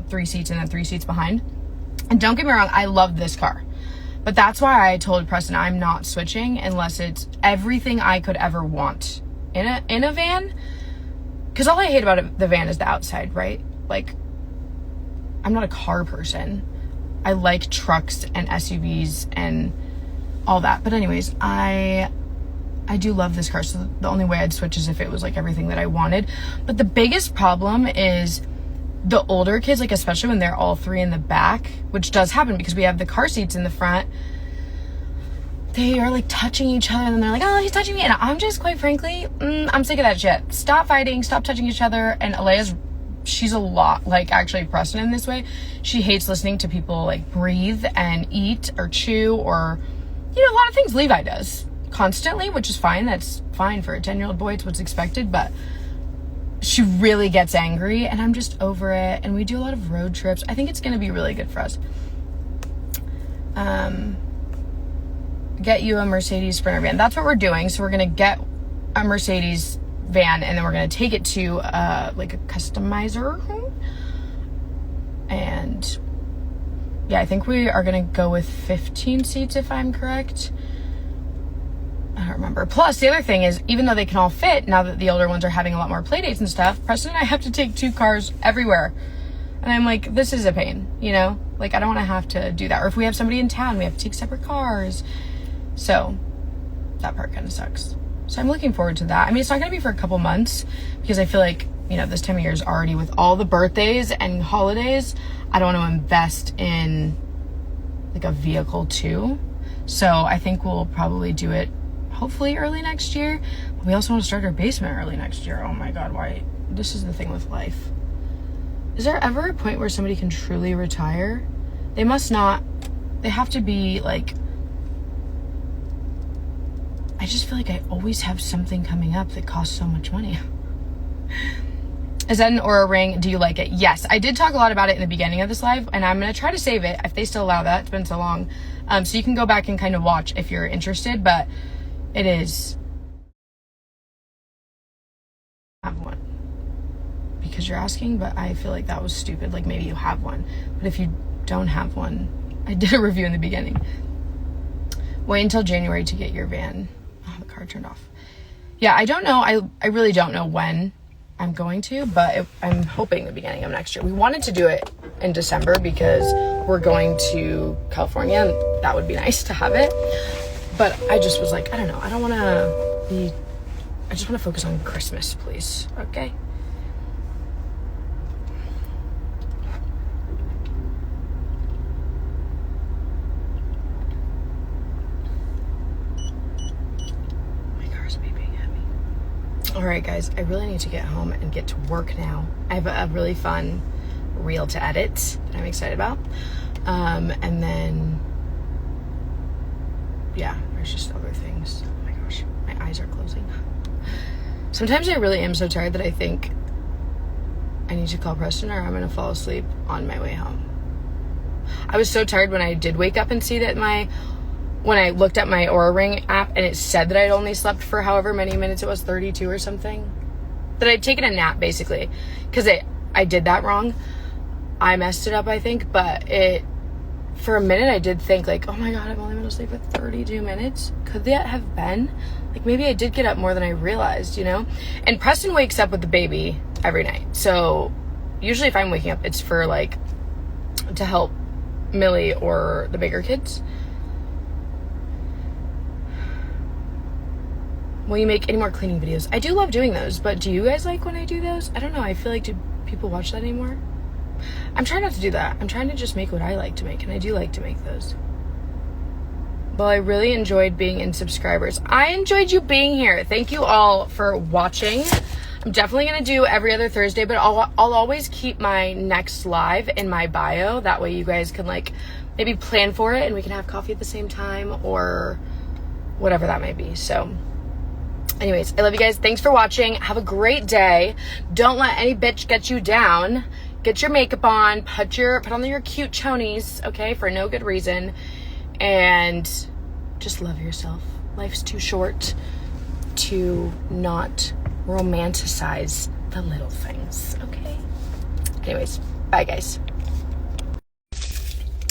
3 seats and then 3 seats behind. And don't get me wrong, I love this car. But that's why I told Preston I'm not switching unless it's everything I could ever want in a van. Because all I hate about the van is the outside, right? Like, I'm not a car person. I like trucks and SUVs and all that. But anyways, I do love this car. So the only way I'd switch is if it was like everything that I wanted. But the biggest problem is the older kids, like especially when they're all three in the back, which does happen because we have the car seats in the front. They are like touching each other and they're like, oh, he's touching me. And I'm just quite frankly, I'm sick of that shit. Stop fighting, stop touching each other. And she's a lot like actually Preston in this way. She hates listening to people like breathe and eat or chew or, you know, a lot of things Levi does constantly, which is fine. That's fine for a 10-year-old boy. It's what's expected. But she really gets angry and I'm just over it. And we do a lot of road trips. I think it's going to be really good for us. Get you a Mercedes Sprinter van. That's what we're doing. So we're going to get a Mercedes van and then we're going to take it to like a customizer. And yeah, I think we are going to go with 15 seats if I'm correct. I don't remember. Plus, the other thing is, even though they can all fit, now that the older ones are having a lot more play dates and stuff, Preston and I have to take 2 cars everywhere. And I'm like, this is a pain, you know? Like, I don't want to have to do that. Or if we have somebody in town, we have to take separate cars. So, that part kind of sucks. So I'm looking forward to that. I mean, it's not going to be for a couple months because I feel like, you know, this time of year is already with all the birthdays and holidays. I don't want to invest in, like, a vehicle, too. So I think we'll probably do it hopefully early next year. We also want to start our basement early next year. Oh my God, why? This is the thing with life. Is there ever a point where somebody can truly retire? They must not. They have to be like, I just feel like I always have something coming up that costs so much money. Is that an Oura ring? Do you like it? Yes. I did talk a lot about it in the beginning of this live, and I'm going to try to save it if they still allow that. It's been so long. So you can go back and kind of watch if you're interested, but it is. I have one. Because you're asking, but I feel like that was stupid. Like maybe you have one. But if you don't have one, I did a review in the beginning. Wait until January to get your van. Oh, the car turned off. Yeah, I don't know. I really don't know when I'm going to, but I'm hoping the beginning of next year. We wanted to do it in December because we're going to California and that would be nice to have it. But I just was like, I don't know. I don't want to be, I just want to focus on Christmas, please. Okay. All right, guys, I really need to get home and get to work now. I have a really fun reel to edit that I'm excited about. And then, yeah, there's just other things. Oh my gosh, my eyes are closing. Sometimes I really am so tired that I think I need to call Preston or I'm going to fall asleep on my way home. I was so tired when I did wake up and see that when I looked at my Oura Ring app and it said that I'd only slept for however many minutes it was, 32 or something, that I'd taken a nap basically, because I did that wrong. I messed it up, I think, but for a minute I did think like, oh my God, I've only been asleep for 32 minutes. Could that have been? Like maybe I did get up more than I realized, you know? And Preston wakes up with the baby every night. So usually if I'm waking up, it's for like, to help Millie or the bigger kids. Will you make any more cleaning videos? I do love doing those, but do you guys like when I do those? I don't know. I feel like, do people watch that anymore? I'm trying not to do that. I'm trying to just make what I like to make, and I do like to make those. Well, I really enjoyed being in subscribers. I enjoyed you being here. Thank you all for watching. I'm definitely going to do every other Thursday, but I'll always keep my next live in my bio. That way you guys can like maybe plan for it and we can have coffee at the same time or whatever that may be. So anyways, I love you guys. Thanks for watching. Have a great day. Don't let any bitch get you down. Get your makeup on. Put on your cute chonies, okay, for no good reason. And just love yourself. Life's too short to not romanticize the little things, okay? Anyways, bye guys.